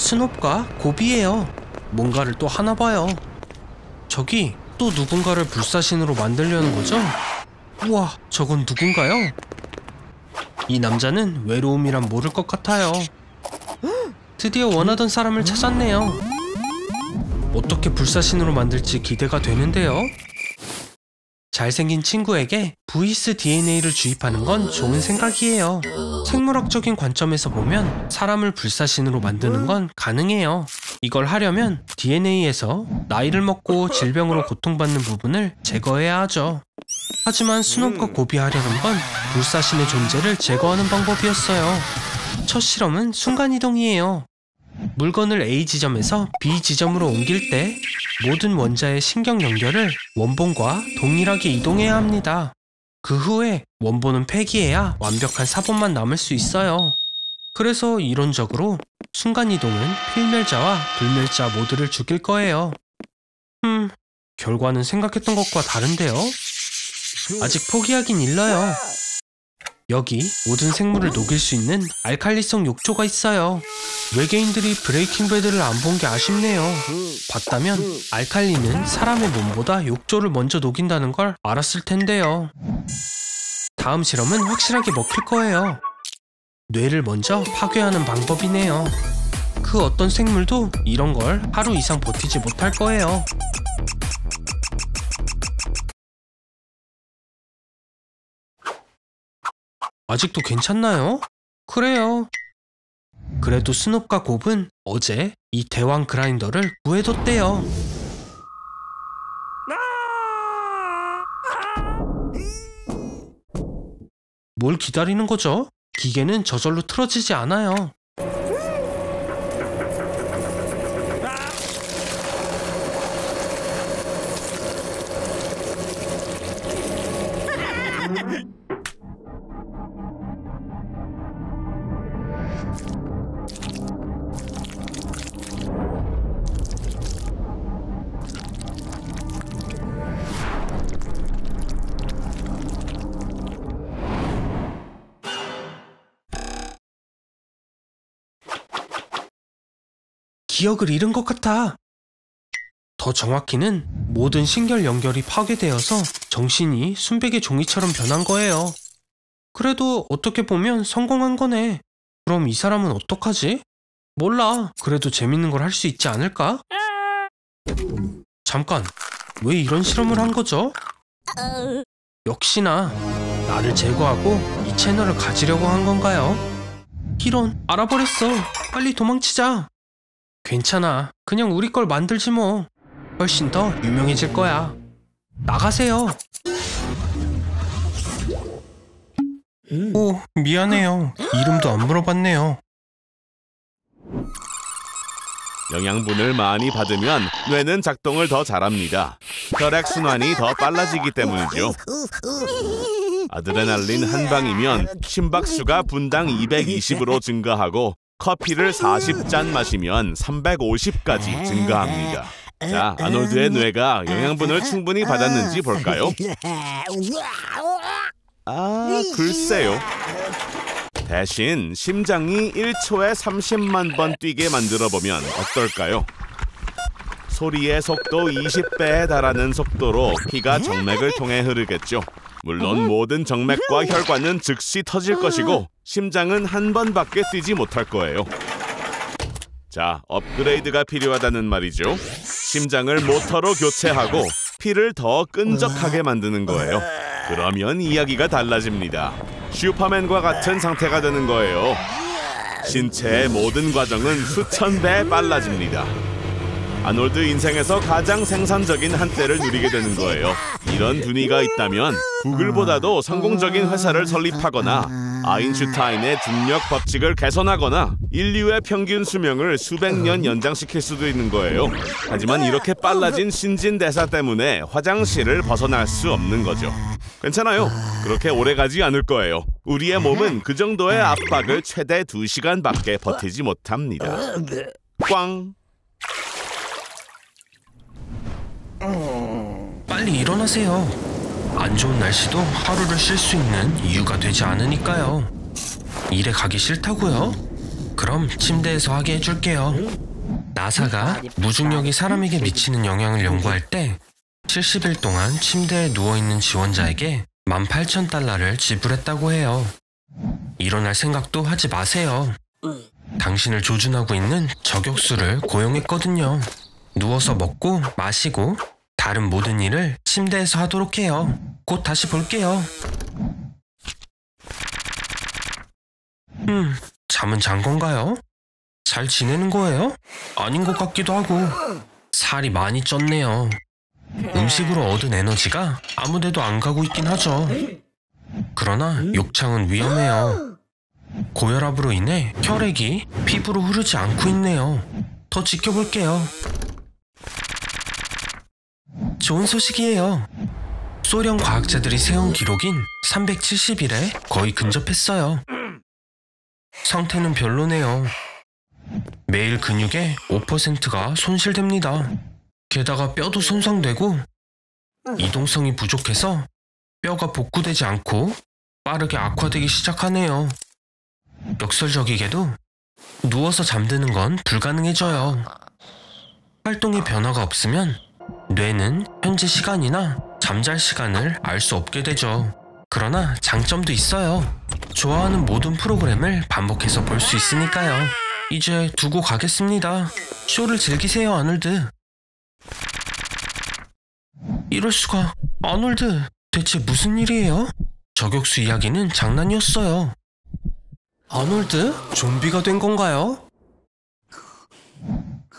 스놉과 고비예요. 뭔가를 또 하나 봐요. 저기 또 누군가를 불사신으로 만들려는 거죠? 우와, 저건 누군가요? 이 남자는 외로움이란 모를 것 같아요. 드디어 원하던 사람을 찾았네요. 어떻게 불사신으로 만들지 기대가 되는데요. 잘생긴 친구에게 VS DNA를 주입하는 건 좋은 생각이에요. 생물학적인 관점에서 보면 사람을 불사신으로 만드는 건 가능해요. 이걸 하려면 DNA에서 나이를 먹고 질병으로 고통받는 부분을 제거해야 하죠. 하지만 스놉과 고비하려는 건 불사신의 존재를 제거하는 방법이었어요. 첫 실험은 순간이동이에요. 물건을 A 지점에서 B 지점으로 옮길 때 모든 원자의 신경 연결을 원본과 동일하게 이동해야 합니다. 그 후에 원본은 폐기해야 완벽한 사본만 남을 수 있어요. 그래서 이론적으로 순간이동은 필멸자와 불멸자 모두를 죽일 거예요. 결과는 생각했던 것과 다른데요. 아직 포기하긴 일러요. 여기 모든 생물을 녹일 수 있는 알칼리성 욕조가 있어요. 외계인들이 브레이킹 배드를 안 본 게 아쉽네요. 봤다면 알칼리는 사람의 몸보다 욕조를 먼저 녹인다는 걸 알았을 텐데요. 다음 실험은 확실하게 먹힐 거예요. 뇌를 먼저 파괴하는 방법이네요. 그 어떤 생물도 이런 걸 하루 이상 버티지 못할 거예요. 아직도 괜찮나요? 그래요. 그래도 스놉과 곱은 어제 이 대왕 그라인더를 구해뒀대요. 뭘 기다리는 거죠? 기계는 저절로 틀어지지 않아요. 기억을 잃은 것 같아. 더 정확히는 모든 신결 연결이 파괴되어서 정신이 순백의 종이처럼 변한 거예요. 그래도 어떻게 보면 성공한 거네. 그럼 이 사람은 어떡하지? 몰라. 그래도 재밌는 걸 할 수 있지 않을까? 잠깐, 왜 이런 실험을 한 거죠? 역시나 나를 제거하고 이 채널을 가지려고 한 건가요? 이런, 알아버렸어. 빨리 도망치자. 괜찮아. 그냥 우리 걸 만들지 뭐. 훨씬 더 유명해질 거야. 나가세요. 오, 미안해요. 이름도 안 물어봤네요. 영양분을 많이 받으면 뇌는 작동을 더 잘합니다. 혈액순환이 더 빨라지기 때문이죠. 아드레날린 한 방이면 심박수가 분당 220으로 증가하고 커피를 40잔 마시면 350까지 증가합니다. 자, 아놀드의 뇌가 영양분을 충분히 받았는지 볼까요? 글쎄요. 대신 심장이 1초에 30만 번 뛰게 만들어보면 어떨까요? 소리의 속도 20배에 달하는 속도로 피가 정맥을 통해 흐르겠죠. 물론 모든 정맥과 혈관은 즉시 터질 것이고 심장은 한 번밖에 뛰지 못할 거예요. 자, 업그레이드가 필요하다는 말이죠. 심장을 모터로 교체하고 피를 더 끈적하게 만드는 거예요. 그러면 이야기가 달라집니다. 슈퍼맨과 같은 상태가 되는 거예요. 신체의 모든 과정은 수천 배 빨라집니다. 아놀드 인생에서 가장 생산적인 한때를 누리게 되는 거예요. 이런 분위기가 있다면 구글보다도 성공적인 회사를 설립하거나 아인슈타인의 중력 법칙을 개선하거나 인류의 평균 수명을 수백 년 연장시킬 수도 있는 거예요. 하지만 이렇게 빨라진 신진대사 때문에 화장실을 벗어날 수 없는 거죠. 괜찮아요. 그렇게 오래 가지 않을 거예요. 우리의 몸은 그 정도의 압박을 최대 2시간밖에 버티지 못합니다. 꽝! 빨리 일어나세요. 안 좋은 날씨도 하루를 쉴 수 있는 이유가 되지 않으니까요. 일에 가기 싫다고요? 그럼 침대에서 하게 해줄게요. 나사가 무중력이 사람에게 미치는 영향을 연구할 때 70일 동안 침대에 누워있는 지원자에게 18,000달러를 지불했다고 해요. 일어날 생각도 하지 마세요. 당신을 조준하고 있는 저격수를 고용했거든요. 누워서 먹고 마시고 다른 모든 일을 침대에서 하도록 해요. 곧 다시 볼게요. 잠은 잔 건가요? 잘 지내는 거예요? 아닌 것 같기도 하고. 살이 많이 쪘네요. 음식으로 얻은 에너지가 아무데도 안 가고 있긴 하죠. 그러나 욕창은 위험해요. 고혈압으로 인해 혈액이 피부로 흐르지 않고 있네요. 더 지켜볼게요. 좋은 소식이에요. 소련 과학자들이 세운 기록인 370일에 거의 근접했어요. 상태는 별로네요. 매일 근육의 5%가 손실됩니다. 게다가 뼈도 손상되고 이동성이 부족해서 뼈가 복구되지 않고 빠르게 악화되기 시작하네요. 역설적이게도 누워서 잠드는 건 불가능해져요. 활동의 변화가 없으면 뇌는 현재 시간이나 잠잘 시간을 알 수 없게 되죠. 그러나 장점도 있어요. 좋아하는 모든 프로그램을 반복해서 볼 수 있으니까요. 이제 두고 가겠습니다. 쇼를 즐기세요, 아놀드. 이럴 수가. 아놀드, 대체 무슨 일이에요? 저격수 이야기는 장난이었어요. 아놀드, 좀비가 된 건가요?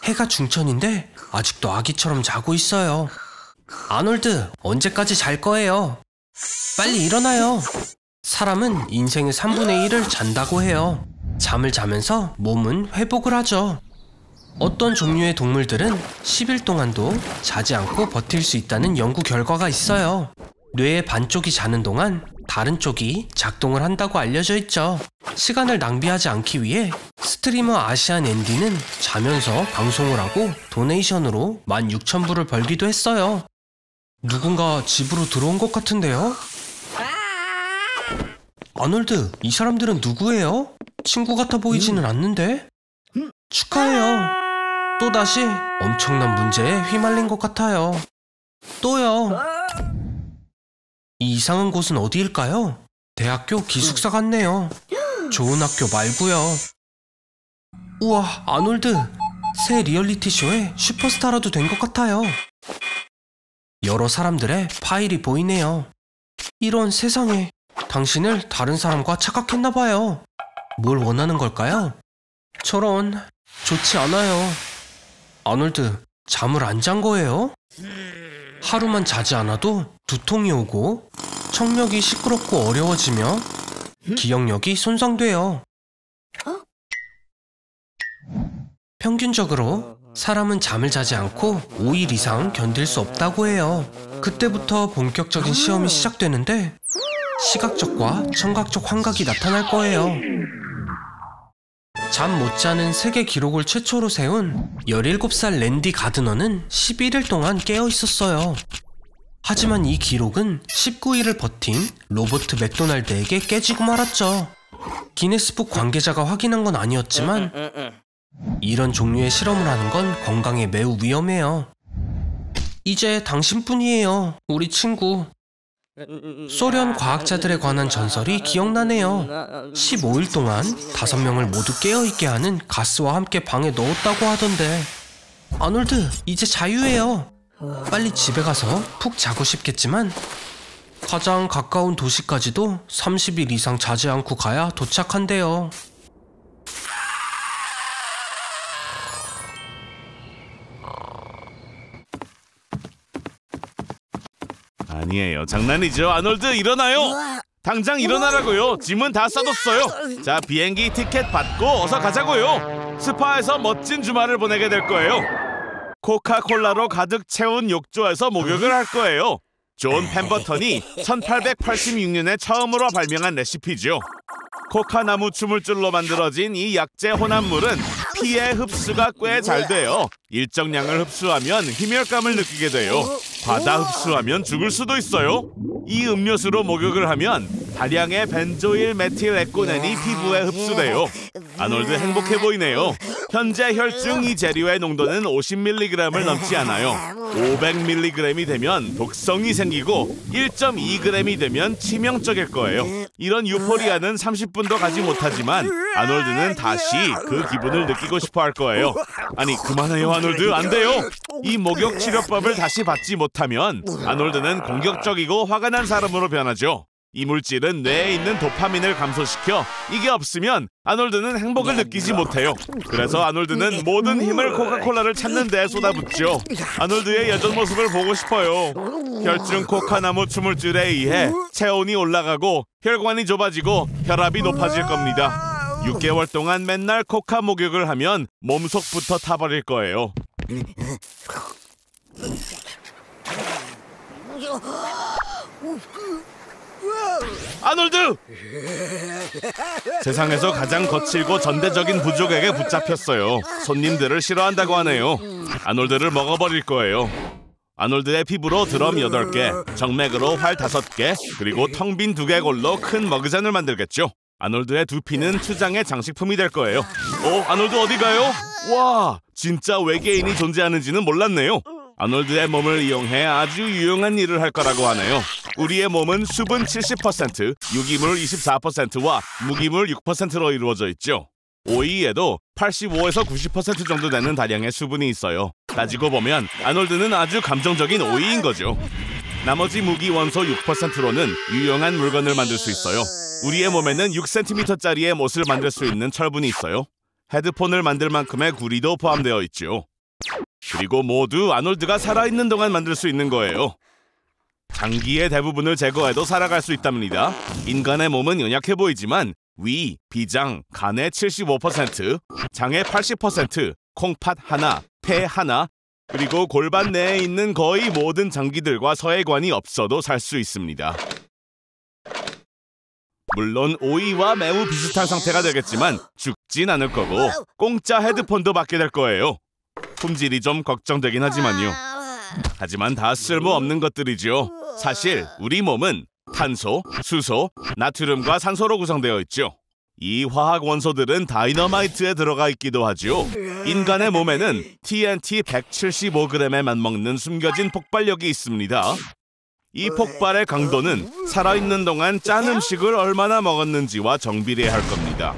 해가 중천인데 아직도 아기처럼 자고 있어요. 아놀드, 언제까지 잘 거예요? 빨리 일어나요. 사람은 인생의 3분의 1을 잔다고 해요. 잠을 자면서 몸은 회복을 하죠. 어떤 종류의 동물들은 10일 동안도 자지 않고 버틸 수 있다는 연구 결과가 있어요. 뇌의 반쪽이 자는 동안 다른 쪽이 작동을 한다고 알려져 있죠. 시간을 낭비하지 않기 위해 스트리머 아시안 앤디는 자면서 방송을 하고 도네이션으로 16,000불을 벌기도 했어요. 누군가 집으로 들어온 것 같은데요? 아놀드, 이 사람들은 누구예요? 친구 같아 보이지는 않는데? 축하해요. 또다시 엄청난 문제에 휘말린 것 같아요. 또요. 이 이상한 곳은 어디일까요? 대학교 기숙사 같네요. 좋은 학교 말고요. 우와, 아놀드, 새 리얼리티 쇼의 슈퍼스타라도 된 것 같아요. 여러 사람들의 파일이 보이네요. 이런 세상에, 당신을 다른 사람과 착각했나봐요. 뭘 원하는 걸까요? 저런, 좋지 않아요. 아놀드, 잠을 안 잔 거예요? 하루만 자지 않아도 두통이 오고 청력이 시끄럽고 어려워지며 기억력이 손상돼요. 평균적으로 사람은 잠을 자지 않고 5일 이상 견딜 수 없다고 해요. 그때부터 본격적인 시험이 시작되는데 시각적과 청각적 환각이 나타날 거예요. 잠 못 자는 세계 기록을 최초로 세운 17살 랜디 가드너는 11일 동안 깨어 있었어요. 하지만 이 기록은 19일을 버틴 로버트 맥도날드에게 깨지고 말았죠. 기네스북 관계자가 확인한 건 아니었지만 이런 종류의 실험을 하는 건 건강에 매우 위험해요. 이제 당신뿐이에요, 우리 친구. 소련 과학자들에 관한 전설이 기억나네요. 15일 동안 5명을 모두 깨어있게 하는 가스와 함께 방에 넣었다고 하던데. 아놀드, 이제 자유해요. 빨리 집에 가서 푹 자고 싶겠지만 가장 가까운 도시까지도 30일 이상 자지 않고 가야 도착한대요. 아니에요, 장난이죠. 아놀드, 일어나요. 당장 일어나라고요. 짐은 다 싸뒀어요. 자, 비행기 티켓 받고 어서 가자고요. 스파에서 멋진 주말을 보내게 될 거예요. 코카콜라로 가득 채운 욕조에서 목욕을 할 거예요. 존 펜버턴이 1886년에 처음으로 발명한 레시피죠. 코카나무 추물줄로 만들어진 이 약재 혼합물은 피의 흡수가 꽤 잘 돼요. 일정량을 흡수하면 희멸감을 느끼게 돼요. 과다 흡수하면 죽을 수도 있어요. 이 음료수로 목욕을 하면 다량의 벤조일 메틸 에코넨이 피부에 흡수돼요. 아놀드 행복해 보이네요. 현재 혈중 이 재료의 농도는 50mg을 넘지 않아요. 500mg이 되면 독성이 생기고 1.2g이 되면 치명적일 거예요. 이런 유포리아는 30분도 가지 못하지만 아놀드는 다시 그 기분을 느끼고 싶어 할 거예요. 아니 그만해요 아놀드, 안 돼요. 이 목욕 치료법을 다시 받지 못하면 아놀드는 공격적이고 화가 난 사람으로 변하죠. 이 물질은 뇌에 있는 도파민을 감소시켜 이게 없으면 아놀드는 행복을 느끼지 못해요. 그래서 아놀드는 모든 힘을 코카콜라를 찾는 데에 쏟아붓죠. 아놀드의 예전 모습을 보고 싶어요. 혈중 코카나무 추물질에 의해 체온이 올라가고 혈관이 좁아지고 혈압이 높아질 겁니다. 6개월 동안 맨날 코카 목욕을 하면 몸속부터 타버릴 거예요. 아놀드! 세상에서 가장 거칠고 전대적인 부족에게 붙잡혔어요. 손님들을 싫어한다고 하네요. 아놀드를 먹어버릴 거예요. 아놀드의 피부로 드럼 8개, 정맥으로 활 5개, 그리고 텅 빈 2개골로 큰 머그잔을 만들겠죠. 아놀드의 두피는 추장의 장식품이 될 거예요. 아놀드 어디 가요? 와, 진짜 외계인이 존재하는지는 몰랐네요. 아놀드의 몸을 이용해 아주 유용한 일을 할 거라고 하네요. 우리의 몸은 수분 70%, 유기물 24%와 무기물 6%로 이루어져 있죠. 오이에도 85에서 90% 정도 되는 다량의 수분이 있어요. 따지고 보면 아놀드는 아주 감정적인 오이인 거죠. 나머지 무기 원소 6%로는 유용한 물건을 만들 수 있어요. 우리의 몸에는 6cm짜리의 못을 만들 수 있는 철분이 있어요. 헤드폰을 만들 만큼의 구리도 포함되어 있죠. 그리고 모두 아놀드가 살아있는 동안 만들 수 있는 거예요. 장기의 대부분을 제거해도 살아갈 수 있답니다. 인간의 몸은 연약해 보이지만 위, 비장, 간의 75%, 장의 80%, 콩팥 하나, 폐 하나, 그리고 골반 내에 있는 거의 모든 장기들과 서해관이 없어도 살 수 있습니다. 물론 오이와 매우 비슷한 상태가 되겠지만 죽진 않을 거고 공짜 헤드폰도 받게 될 거예요. 품질이 좀 걱정되긴 하지만요. 하지만 다 쓸모없는 것들이죠. 사실 우리 몸은 탄소, 수소, 나트륨과 산소로 구성되어 있죠. 이 화학 원소들은 다이너마이트에 들어가 있기도 하죠. 인간의 몸에는 TNT 175g에 맞먹는 숨겨진 폭발력이 있습니다. 이 폭발의 강도는 살아있는 동안 짠 음식을 얼마나 먹었는지와 정비례할 겁니다.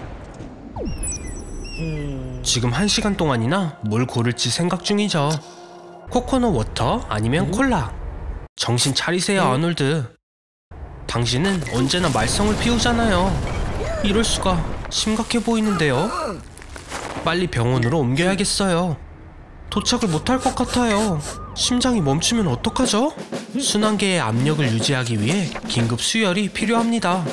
지금 1시간 동안이나 뭘 고를지 생각 중이죠. 코코넛 워터 아니면 콜라. 정신 차리세요 아놀드. 당신은 언제나 말썽을 피우잖아요. 이럴 수가, 심각해 보이는데요. 빨리 병원으로 옮겨야겠어요. 도착을 못할 것 같아요. 심장이 멈추면 어떡하죠? 순환계의 압력을 유지하기 위해 긴급 수혈이 필요합니다.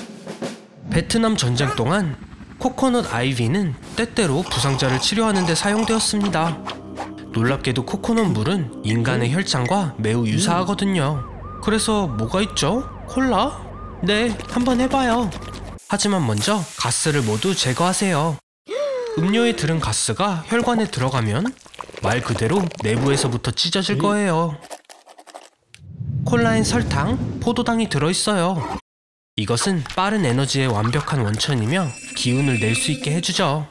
베트남 전쟁 동안 코코넛 아이비는 때때로 부상자를 치료하는 데 사용되었습니다. 놀랍게도 코코넛 물은 인간의 혈장과 매우 유사하거든요. 그래서 뭐가 있죠? 콜라? 네, 한번 해봐요. 하지만 먼저 가스를 모두 제거하세요. 음료에 들은 가스가 혈관에 들어가면 말 그대로 내부에서부터 찢어질 거예요. 콜라엔 설탕, 포도당이 들어있어요. 이것은 빠른 에너지의 완벽한 원천이며 기운을 낼 수 있게 해주죠.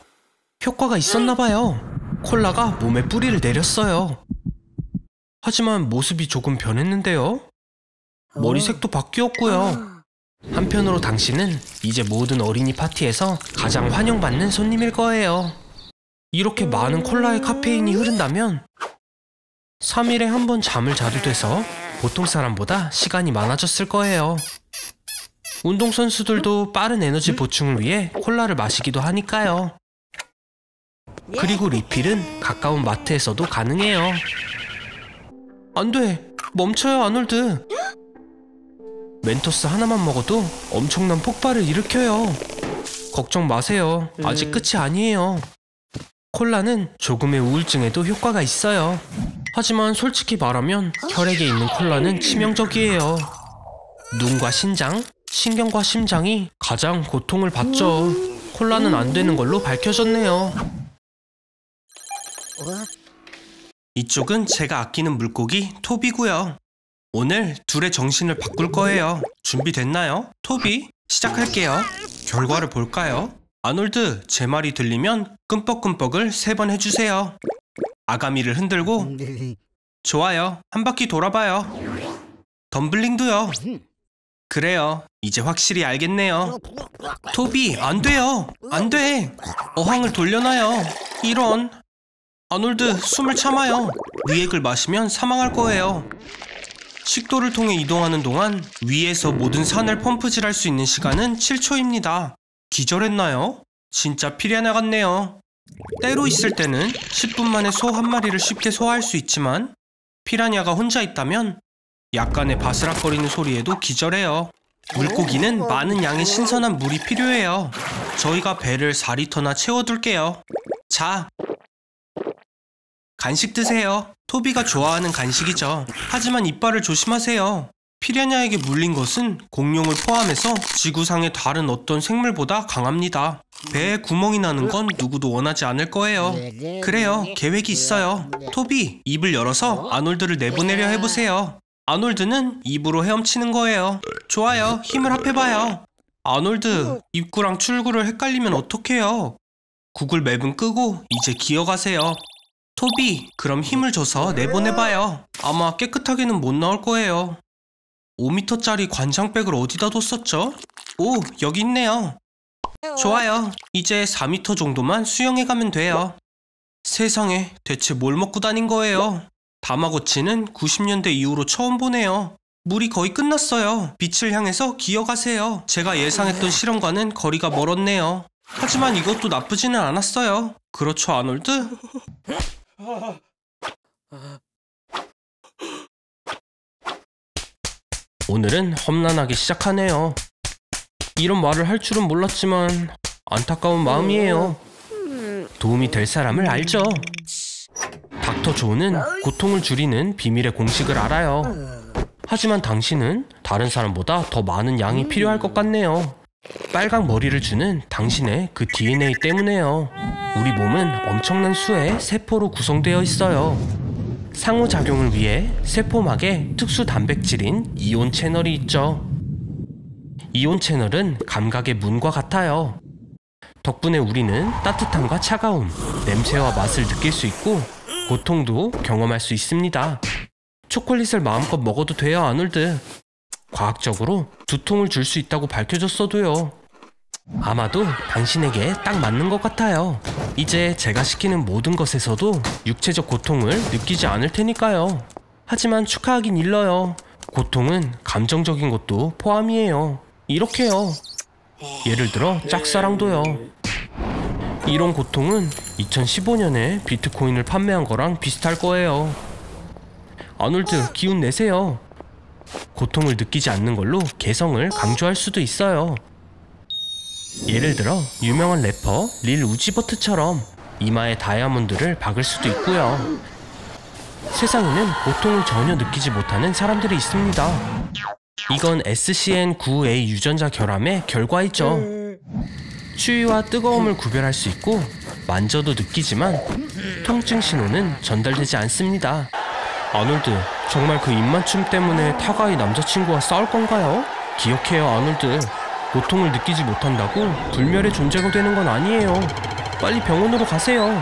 효과가 있었나봐요. 콜라가 몸에 뿌리를 내렸어요. 하지만 모습이 조금 변했는데요. 머리색도 바뀌었고요. 한편으로 당신은 이제 모든 어린이 파티에서 가장 환영받는 손님일 거예요. 이렇게 많은 콜라의 카페인이 흐른다면 3일에 한 번 잠을 자도 돼서 보통 사람보다 시간이 많아졌을 거예요. 운동선수들도 빠른 에너지 보충을 위해 콜라를 마시기도 하니까요. 그리고 리필은 가까운 마트에서도 가능해요. 안 돼! 멈춰요 아놀드! 멘토스 하나만 먹어도 엄청난 폭발을 일으켜요. 걱정 마세요. 아직 끝이 아니에요. 콜라는 조금의 우울증에도 효과가 있어요. 하지만 솔직히 말하면 혈액에 있는 콜라는 치명적이에요. 눈과 신장, 신경과 심장이 가장 고통을 받죠. 콜라는 안 되는 걸로 밝혀졌네요. 이쪽은 제가 아끼는 물고기 토비고요. 오늘 둘의 정신을 바꿀 거예요. 준비됐나요? 토비? 시작할게요. 결과를 볼까요? 아놀드, 제 말이 들리면 끔뻑끔뻑을 3번 해주세요. 아가미를 흔들고 좋아요. 한 바퀴 돌아봐요. 덤블링도요. 그래요. 이제 확실히 알겠네요. 토비, 안 돼요. 안 돼. 어항을 돌려놔요. 이런. 아놀드, 숨을 참아요. 위액을 마시면 사망할 거예요. 식도를 통해 이동하는 동안 위에서 모든 산을 펌프질할 수 있는 시간은 7초입니다. 기절했나요? 진짜 피레냐 같네요. 때로 있을 때는 10분 만에 소 한 마리를 쉽게 소화할 수 있지만 피라냐가 혼자 있다면 약간의 바스락거리는 소리에도 기절해요. 물고기는 많은 양의 신선한 물이 필요해요. 저희가 배를 4리터나 채워둘게요. 자, 간식 드세요. 토비가 좋아하는 간식이죠. 하지만 이빨을 조심하세요. 피라냐에게 물린 것은 공룡을 포함해서 지구상의 다른 어떤 생물보다 강합니다. 배에 구멍이 나는 건 누구도 원하지 않을 거예요. 그래요, 계획이 있어요. 토비, 입을 열어서 아놀드를 내보내려 해보세요. 아놀드는 입으로 헤엄치는 거예요. 좋아요, 힘을 합해봐요. 아놀드, 입구랑 출구를 헷갈리면 어떡해요? 구글 맵은 끄고 이제 기어가세요. 토비, 그럼 힘을 줘서 내보내봐요. 아마 깨끗하게는 못 나올 거예요. 5m짜리 관장백을 어디다 뒀었죠? 오, 여기 있네요. 좋아요. 이제 4m 정도만 수영해가면 돼요. 세상에, 대체 뭘 먹고 다닌 거예요? 다마고치는 90년대 이후로 처음 보네요. 물이 거의 끝났어요. 빛을 향해서 기어가세요. 제가 예상했던 실험과는 거리가 멀었네요. 하지만 이것도 나쁘지는 않았어요. 그렇죠, 아놀드? 오늘은 험난하게 시작하네요. 이런 말을 할 줄은 몰랐지만 안타까운 마음이에요. 도움이 될 사람을 알죠. 닥터 조는 고통을 줄이는 비밀의 공식을 알아요. 하지만 당신은 다른 사람보다 더 많은 양이 필요할 것 같네요. 빨강 머리를 주는 당신의 그 DNA 때문에요. 우리 몸은 엄청난 수의 세포로 구성되어 있어요. 상호작용을 위해 세포막에 특수 단백질인 이온 채널이 있죠. 이온 채널은 감각의 문과 같아요. 덕분에 우리는 따뜻함과 차가움, 냄새와 맛을 느낄 수 있고 고통도 경험할 수 있습니다. 초콜릿을 마음껏 먹어도 돼요, 아놀드. 과학적으로 두통을 줄 수 있다고 밝혀졌어도요. 아마도 당신에게 딱 맞는 것 같아요. 이제 제가 시키는 모든 것에서도 육체적 고통을 느끼지 않을 테니까요. 하지만 축하하긴 일러요. 고통은 감정적인 것도 포함이에요. 이렇게요. 예를 들어 짝사랑도요. 이런 고통은 2015년에 비트코인을 판매한 거랑 비슷할 거예요. 아놀드, 기운 내세요. 고통을 느끼지 않는 걸로 개성을 강조할 수도 있어요. 예를 들어 유명한 래퍼 릴 우지버트처럼 이마에 다이아몬드를 박을 수도 있고요. 세상에는 고통을 전혀 느끼지 못하는 사람들이 있습니다. 이건 SCN9A 유전자 결함의 결과이죠. 추위와 뜨거움을 구별할 수 있고 만져도 느끼지만 통증 신호는 전달되지 않습니다. 아놀드, 정말 그 입맞춤 때문에 타가이 남자친구와 싸울 건가요? 기억해요, 아놀드. 고통을 느끼지 못한다고 불멸의 존재가 되는 건 아니에요. 빨리 병원으로 가세요.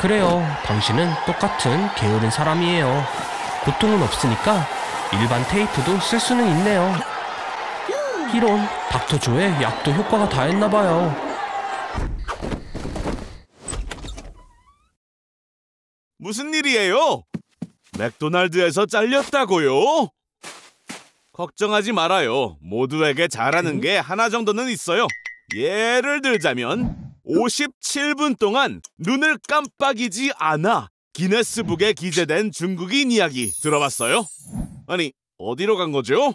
그래요, 당신은 똑같은 게으른 사람이에요. 고통은 없으니까 일반 테이프도 쓸 수는 있네요. 이런, 닥터 조의 약도 효과가 다했나봐요. 무슨 일이에요? 맥도날드에서 잘렸다고요? 걱정하지 말아요. 모두에게 잘하는 게 하나 정도는 있어요. 예를 들자면 57분 동안 눈을 깜빡이지 않아 기네스북에 기재된 중국인 이야기 들어봤어요? 아니, 어디로 간 거죠?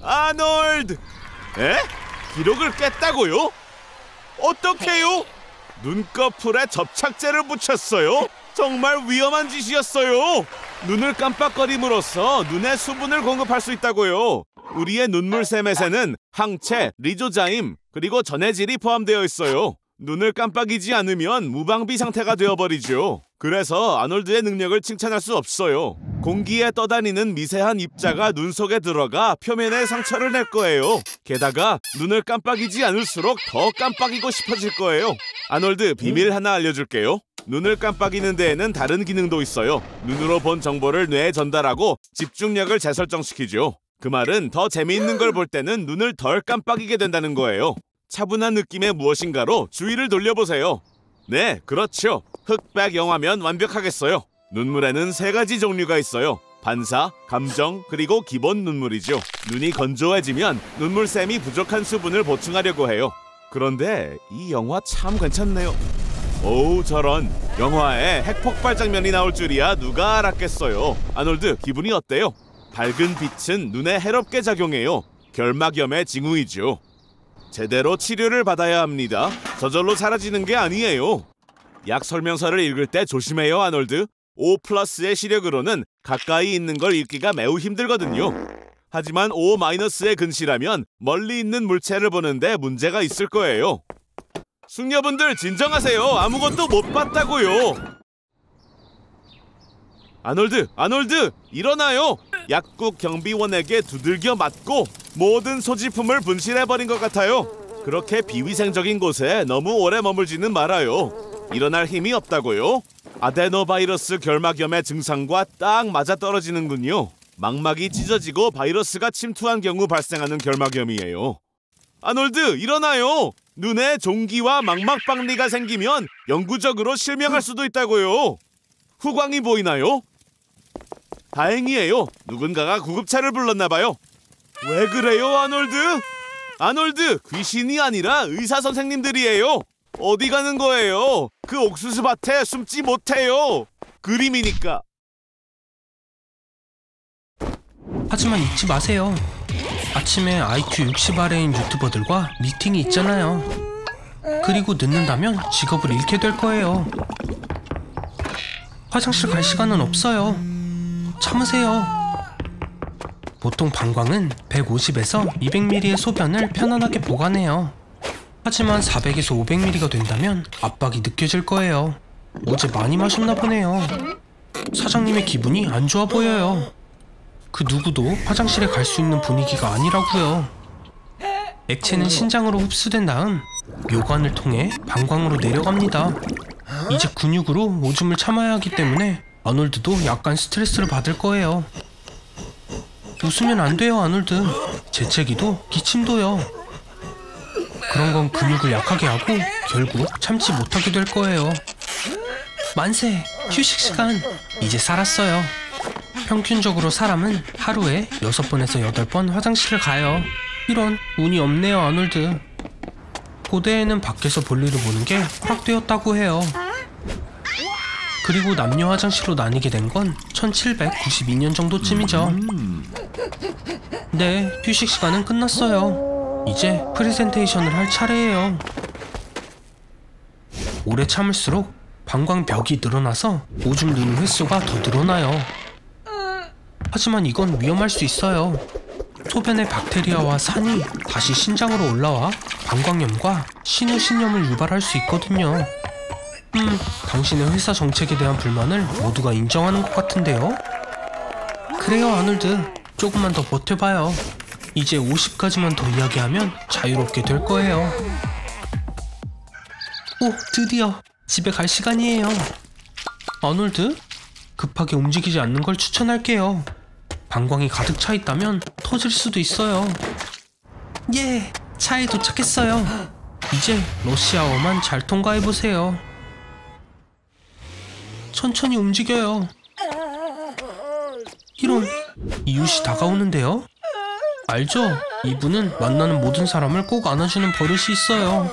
아놀드! 에? 기록을 깼다고요? 어떡해요? 눈꺼풀에 접착제를 붙였어요? 정말 위험한 짓이었어요. 눈을 깜빡거림으로써 눈에 수분을 공급할 수 있다고요. 우리의 눈물샘에는 항체, 리조자임, 그리고 전해질이 포함되어 있어요. 눈을 깜빡이지 않으면 무방비 상태가 되어버리죠. 그래서 아놀드의 능력을 칭찬할 수 없어요. 공기에 떠다니는 미세한 입자가 눈 속에 들어가 표면에 상처를 낼 거예요. 게다가 눈을 깜빡이지 않을수록 더 깜빡이고 싶어질 거예요. 아놀드, 비밀 하나 알려줄게요. 눈을 깜빡이는 데에는 다른 기능도 있어요. 눈으로 본 정보를 뇌에 전달하고 집중력을 재설정시키죠. 그 말은 더 재미있는 걸 볼 때는 눈을 덜 깜빡이게 된다는 거예요. 차분한 느낌의 무엇인가로 주의를 돌려보세요. 네, 그렇죠. 흑백 영화면 완벽하겠어요. 눈물에는 3가지 종류가 있어요. 반사, 감정, 그리고 기본 눈물이죠. 눈이 건조해지면 눈물샘이 부족한 수분을 보충하려고 해요. 그런데 이 영화 참 괜찮네요. 오우, 저런. 영화에 핵폭발 장면이 나올 줄이야 누가 알았겠어요. 아놀드, 기분이 어때요? 밝은 빛은 눈에 해롭게 작용해요. 결막염의 징후이죠. 제대로 치료를 받아야 합니다. 저절로 사라지는 게 아니에요. 약 설명서를 읽을 때 조심해요, 아놀드. 5+의 시력으로는 가까이 있는 걸 읽기가 매우 힘들거든요. 하지만 5-의 근시라면 멀리 있는 물체를 보는데 문제가 있을 거예요. 숙녀분들 진정하세요. 아무것도 못 봤다고요. 아놀드, 일어나요. 약국 경비원에게 두들겨 맞고 모든 소지품을 분실해버린 것 같아요. 그렇게 비위생적인 곳에 너무 오래 머물지는 말아요. 일어날 힘이 없다고요? 아데노바이러스 결막염의 증상과 딱 맞아떨어지는군요. 망막이 찢어지고 바이러스가 침투한 경우 발생하는 결막염이에요. 아놀드, 일어나요. 눈에 종기와 망막박리가 생기면 영구적으로 실명할 수도 있다고요. 후광이 보이나요? 다행이에요. 누군가가 구급차를 불렀나봐요. 왜 그래요, 아놀드? 아놀드, 귀신이 아니라 의사 선생님들이에요. 어디 가는 거예요? 그 옥수수 밭에 숨지 못해요. 그림이니까. 하지만 잊지 마세요. 아침에 IQ 60 아래인 유튜버들과 미팅이 있잖아요. 그리고 늦는다면 직업을 잃게 될 거예요. 화장실 갈 시간은 없어요. 참으세요. 보통 방광은 150에서 200ml의 소변을 편안하게 보관해요. 하지만 400에서 500ml가 된다면 압박이 느껴질 거예요. 어제 많이 마셨나 보네요. 사장님의 기분이 안 좋아 보여요. 그 누구도 화장실에 갈 수 있는 분위기가 아니라고요. 액체는 신장으로 흡수된 다음 묘관을 통해 방광으로 내려갑니다. 이제 근육으로 오줌을 참아야 하기 때문에 아놀드도 약간 스트레스를 받을 거예요. 웃으면 안 돼요, 아놀드. 재채기도 기침도요. 그런 건 근육을 약하게 하고 결국 참지 못하게 될 거예요. 만세! 휴식 시간! 이제 살았어요. 평균적으로 사람은 하루에 6번에서 8번 화장실을 가요. 이런, 운이 없네요, 아놀드. 고대에는 밖에서 볼일을 보는 게 허락되었다고 해요. 그리고 남녀 화장실로 나뉘게 된 건 1792년 정도쯤이죠. 네, 휴식 시간은 끝났어요. 이제 프레젠테이션을 할 차례예요. 오래 참을수록 방광벽이 늘어나서 오줌 누는 횟수가 더 늘어나요. 하지만 이건 위험할 수 있어요. 소변의 박테리아와 산이 다시 신장으로 올라와 방광염과 신우신염을 유발할 수 있거든요. 당신의 회사 정책에 대한 불만을 모두가 인정하는 것 같은데요? 그래요, 아놀드. 조금만 더 버텨봐요. 이제 50가지만 더 이야기하면 자유롭게 될 거예요. 오, 드디어 집에 갈 시간이에요. 아놀드, 급하게 움직이지 않는 걸 추천할게요. 방광이 가득 차 있다면 터질 수도 있어요. 예, 차에 도착했어요. 이제 러시아어만 잘 통과해보세요. 천천히 움직여요. 이런, 이웃이 다가오는데요? 알죠? 이분은 만나는 모든 사람을 꼭 안아주는 버릇이 있어요.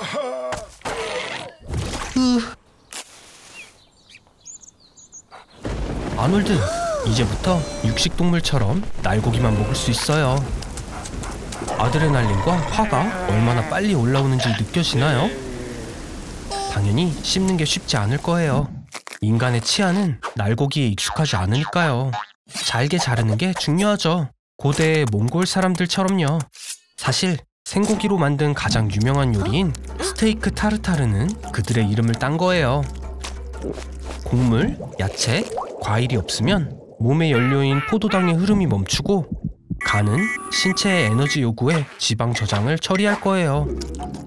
아놀드, 이제부터 육식동물처럼 날고기만 먹을 수 있어요. 아드레날린과 화가 얼마나 빨리 올라오는지 느껴지나요? 당연히 씹는 게 쉽지 않을 거예요. 인간의 치아는 날고기에 익숙하지 않으니까요. 잘게 자르는 게 중요하죠. 고대의 몽골 사람들처럼요. 사실 생고기로 만든 가장 유명한 요리인 스테이크 타르타르는 그들의 이름을 딴 거예요. 곡물, 야채, 과일이 없으면 몸의 연료인 포도당의 흐름이 멈추고 간은 신체의 에너지 요구에 지방 저장을 처리할 거예요.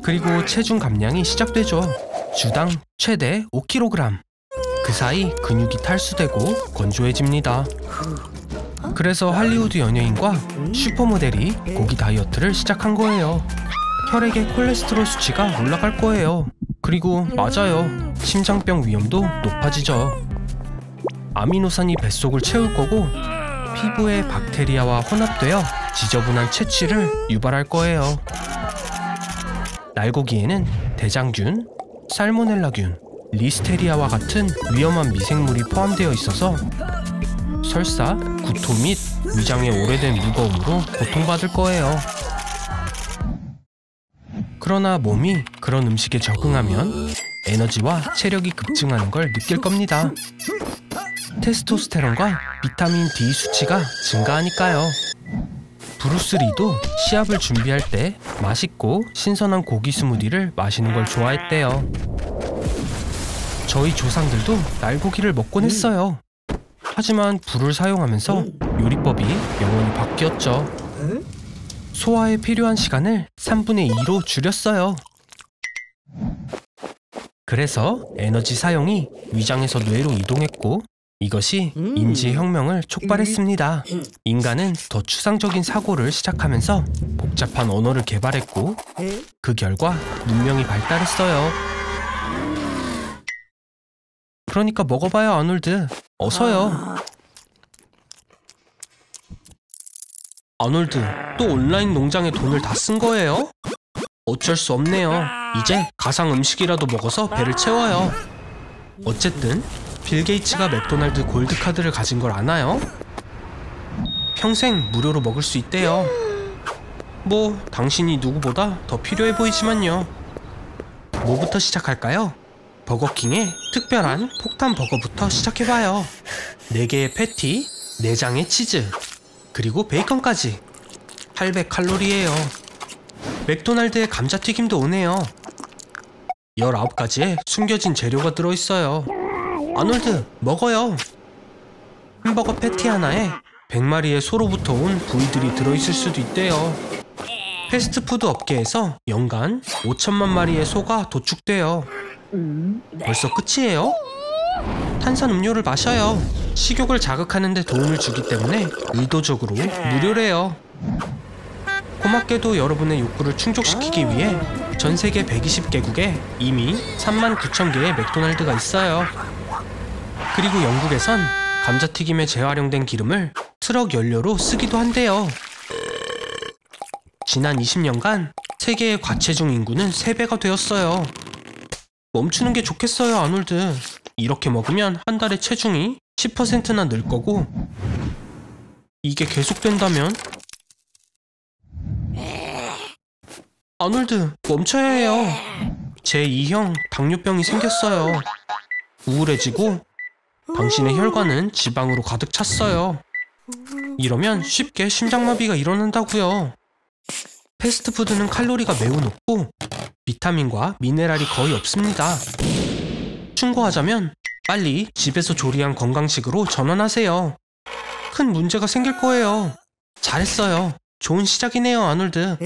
그리고 체중 감량이 시작되죠. 주당 최대 5kg. 그 사이 근육이 탈수되고 건조해집니다. 그래서 할리우드 연예인과 슈퍼모델이 고기 다이어트를 시작한 거예요. 혈액의 콜레스테롤 수치가 올라갈 거예요. 그리고 맞아요. 심장병 위험도 높아지죠. 아미노산이 뱃속을 채울 거고 피부에 박테리아와 혼합되어 지저분한 채취를 유발할 거예요. 날고기에는 대장균, 살모넬라균, 리스테리아와 같은 위험한 미생물이 포함되어 있어서 설사, 구토 및 위장의 오래된 무거움으로 고통받을 거예요. 그러나 몸이 그런 음식에 적응하면 에너지와 체력이 급증하는 걸 느낄 겁니다. 테스토스테론과 비타민 D 수치가 증가하니까요. 브루스 리도 시합을 준비할 때 맛있고 신선한 고기 스무디를 마시는 걸 좋아했대요. 저희 조상들도 날고기를 먹곤 했어요. 하지만 불을 사용하면서 요리법이 영원히 바뀌었죠. 소화에 필요한 시간을 3분의 2로 줄였어요. 그래서 에너지 사용이 위장에서 뇌로 이동했고 이것이 인지혁명을 촉발했습니다. 인간은 더 추상적인 사고를 시작하면서 복잡한 언어를 개발했고 그 결과 문명이 발달했어요. 그러니까 먹어봐요, 아놀드. 어서요. 아놀드, 또 온라인 농장에 돈을 다 쓴 거예요? 어쩔 수 없네요. 이제 가상 음식이라도 먹어서 배를 채워요. 어쨌든 빌 게이츠가 맥도날드 골드카드를 가진 걸 아나요? 평생 무료로 먹을 수 있대요. 뭐 당신이 누구보다 더 필요해 보이지만요. 뭐부터 시작할까요? 버거킹의 특별한 폭탄 버거부터 시작해봐요. 4개의 패티, 4장의 치즈, 그리고 베이컨까지. 800칼로리예요. 맥도날드의 감자튀김도 오네요. 19가지의 숨겨진 재료가 들어있어요. 아놀드, 먹어요. 햄버거 패티 하나에 100마리의 소로부터 온 부위들이 들어있을 수도 있대요. 패스트푸드 업계에서 연간 5천만 마리의 소가 도축돼요. 벌써 끝이에요? 탄산음료를 마셔요. 식욕을 자극하는 데 도움을 주기 때문에 의도적으로 무료래요. 고맙게도 여러분의 욕구를 충족시키기 위해 전 세계 120개국에 이미 39,000개의 맥도날드가 있어요. 그리고 영국에선 감자튀김에 재활용된 기름을 트럭 연료로 쓰기도 한대요. 지난 20년간 세계의 과체중 인구는 3배가 되었어요. 멈추는 게 좋겠어요, 아놀드. 이렇게 먹으면 한 달에 체중이 10%나 늘 거고 이게 계속된다면 아놀드, 멈춰야 해요. 제2형 당뇨병이 생겼어요. 우울해지고 당신의 혈관은 지방으로 가득 찼어요. 이러면 쉽게 심장마비가 일어난다고요. 패스트푸드는 칼로리가 매우 높고 비타민과 미네랄이 거의 없습니다. 충고하자면 빨리 집에서 조리한 건강식으로 전환하세요. 큰 문제가 생길 거예요. 잘했어요. 좋은 시작이네요, 아놀드.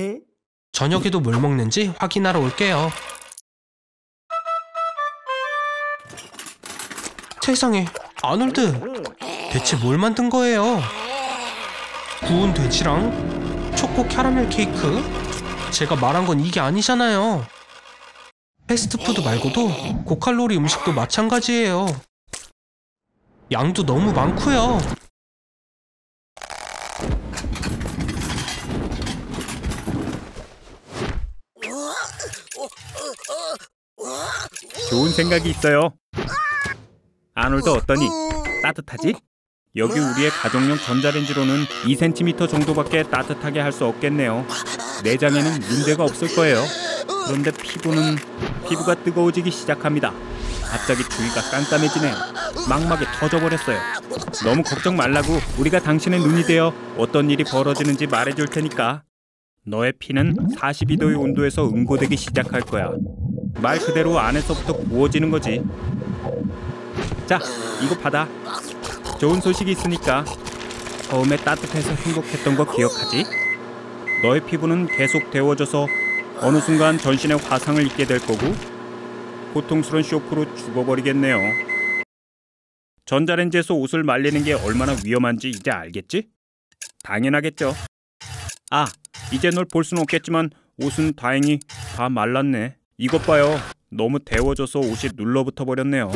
저녁에도 뭘 먹는지 확인하러 올게요. 세상에, 아놀드. 대체 뭘 만든 거예요? 구운 돼지랑 초코 캐러멜 케이크? 제가 말한 건 이게 아니잖아요. 패스트푸드 말고도 고칼로리 음식도 마찬가지예요. 양도 너무 많고요. 좋은 생각이 있어요. 아놀드 어떠니? 따뜻하지? 여기 우리의 가정용 전자레인지로는 2cm 정도밖에 따뜻하게 할 수 없겠네요. 내장에는 문제가 없을 거예요. 그런데 피부가 뜨거워지기 시작합니다. 갑자기 주위가 깜깜해지네요. 망막이 터져버렸어요. 너무 걱정 말라고. 우리가 당신의 눈이 되어 어떤 일이 벌어지는지 말해줄 테니까. 너의 피는 42도의 온도에서 응고되기 시작할 거야. 말 그대로 안에서부터 구워지는 거지. 자, 이거 받아. 좋은 소식이 있으니까. 처음에 따뜻해서 행복했던 거 기억하지? 너의 피부는 계속 데워져서 어느 순간 전신에 화상을 입게 될 거고 고통스러운 쇼크로 죽어버리겠네요. 전자레인지에서 옷을 말리는 게 얼마나 위험한지 이제 알겠지? 당연하겠죠. 아, 이제 널 볼 수는 없겠지만 옷은 다행히 다 말랐네. 이것 봐요. 너무 데워져서 옷이 눌러붙어 버렸네요.